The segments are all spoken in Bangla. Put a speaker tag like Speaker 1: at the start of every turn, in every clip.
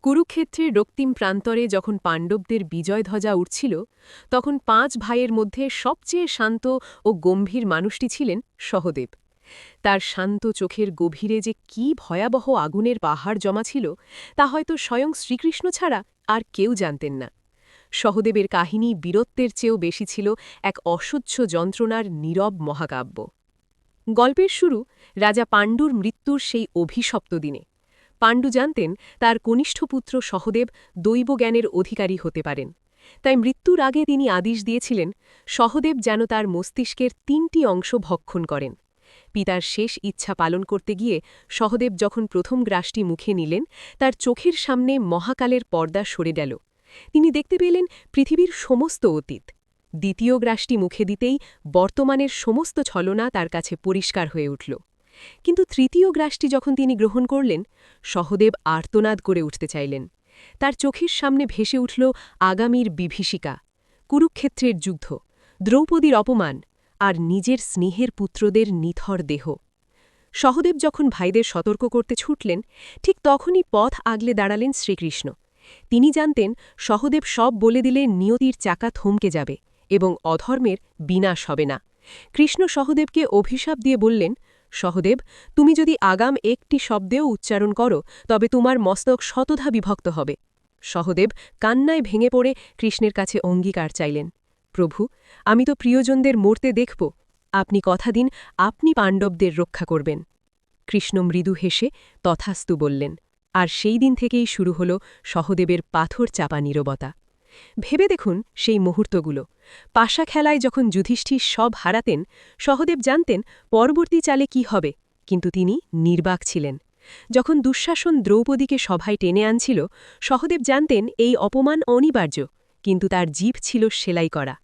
Speaker 1: কুরুক্ষেত্রের রক্তিম প্রান্তরে যখন পাণ্ডবদের বিজয়ধ্বজা উঠছিল তখন ৫ ভাইয়ের মধ্যে সবচেয়ে শান্ত ও গম্ভীর মানুষটি ছিলেন সহদেব। তার শান্ত চোখের গভীরে যে কী ভয়াবহ আগুনের পাহাড় জমা ছিল তা হয়তো স্বয়ং শ্রীকৃষ্ণ ছাড়া আর কেউ জানতেন না। সহদেবের কাহিনী বীরত্বের চেয়েও বেশি ছিল এক অসহ্য যন্ত্রণার নীরব মহাকাব্য। গল্পের শুরু রাজা পাণ্ডুর মৃত্যুর সেই অভিশপ্ত দিনে। পাণ্ডু জানতেন তার কনিষ্ঠ পুত্র সহদেব দৈবজ্ঞানের অধিকারী হতে পারেন, তাই মৃত্যুর আগে তিনি আদেশ দিয়েছিলেন সহদেব যেন তার মস্তিষ্কের ৩টি অংশ ভক্ষণ করেন। পিতার শেষ ইচ্ছা পালন করতে গিয়ে সহদেব যখন প্রথম গ্রাসটি মুখে নিলেন তার চোখের সামনে মহাকালের পর্দা সরে গেল। তিনি দেখতে পেলেন পৃথিবীর সমস্ত অতীত। দ্বিতীয় গ্রাসটি মুখে দিতেই বর্তমানের সমস্ত ছলনা তার কাছে পরিষ্কার হয়ে উঠল। কিন্তু তৃতীয় গ্রাসটি যখন তিনি গ্রহণ করলেন সহদেব আর্তনাদ করে উঠতে চাইলেন। তার চোখের সামনে ভেসে উঠল আগামীর বিভীষিকা, কুরুক্ষেত্রের যুদ্ধ, দ্রৌপদীর অপমান আর নিজের স্নেহের পুত্রদের নিথর দেহ। সহদেব যখন ভাইদের সতর্ক করতে ছুটলেন ঠিক তখনই পথ আগলে দাঁড়ালেন শ্রীকৃষ্ণ। তিনি জানতেন সহদেব সব বলে দিলে নিয়তির চাকা থমকে যাবে এবং অধর্মের বিনাশ হবে না। কৃষ্ণ সহদেবকে অভিশাপ দিয়ে বললেন, সহদেব, তুমি যদি আগাম একটি শব্দেও উচ্চারণ করো তবে তোমার মস্তক শতধা বিভক্ত হবে। সহদেব কান্নায় ভেঙে পড়ে কৃষ্ণের কাছে অঙ্গীকার চাইলেন, প্রভু, আমি তো প্রিয়জনদের মরতে দেখব, আপনি কথা দিন আপনি পাণ্ডবদের রক্ষা করবেন। কৃষ্ণ মৃদু হেসে তথাস্তু বললেন, আর সেই দিন থেকেই শুরু হল সহদেবের পাথর চাপা নীরবতা। ভেবে দেখুন সেই মুহূর্তগুলো। পাশা খেলায় যখন যুধিষ্ঠির সব হারাতেন সহদেব জানতেন পরবর্তী চালে কি হবে, কিন্তু তিনি নির্বাক ছিলেন। যখন দুঃশাসন দ্রৌপদীকে সভায় টেনে আনছিল সহদেব জানতেন এই অপমান অনিবার্য, কিন্তু তার জিভ ছিল সেলাই করা।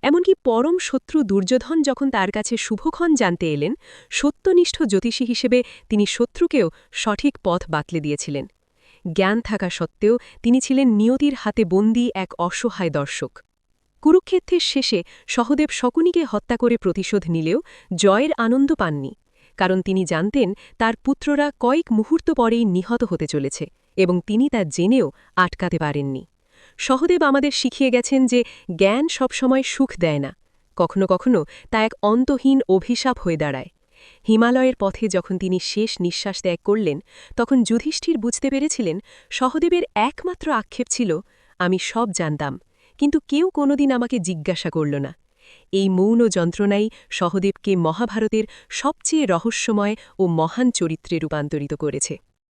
Speaker 1: এমনকি পরম শত্রু দুর্যোধন যখন তার কাছে শুভক্ষণ জানতে এলেন সত্যনিষ্ঠ জ্যোতিষী হিসেবে তিনি শত্রুকেও সঠিক পথ বাতলে দিয়েছিলেন। জ্ঞান থাকা সত্ত্বেও তিনি ছিলেন নিয়তির হাতে বন্দী এক অসহায় দর্শক। কুরুক্ষেত্রের শেষে সহদেব শকুনিকে হত্যা করে প্রতিশোধ নিলেও জয়ের আনন্দ পাননি, কারণ তিনি জানতেন তার পুত্ররা কয়েক মুহূর্ত পরেই নিহত হতে চলেছে এবং তিনি তা জেনেও আটকাতে পারেননি। সহদেব আমাদের শিখিয়ে গেছেন যে জ্ঞান সবসময় সুখ দেয় না, কখনো কখনো তা এক অন্তহীন অভিশাপ হয়ে দাঁড়ায়। হিমালয়ের পথে যখন তিনি শেষ নিঃশ্বাস ত্যাগ করলেন তখন যুধিষ্ঠির বুঝতে পেরেছিলেন সহদেবের একমাত্র আক্ষেপ ছিল, আমি সব জানতাম, কিন্তু কেউ কোনোদিন আমাকে জিজ্ঞাসা করল না। এই মৌন যন্ত্রণাই সহদেবকে মহাভারতের সবচেয়ে রহস্যময় ও মহান চরিত্রে রূপান্তরিত করেছে।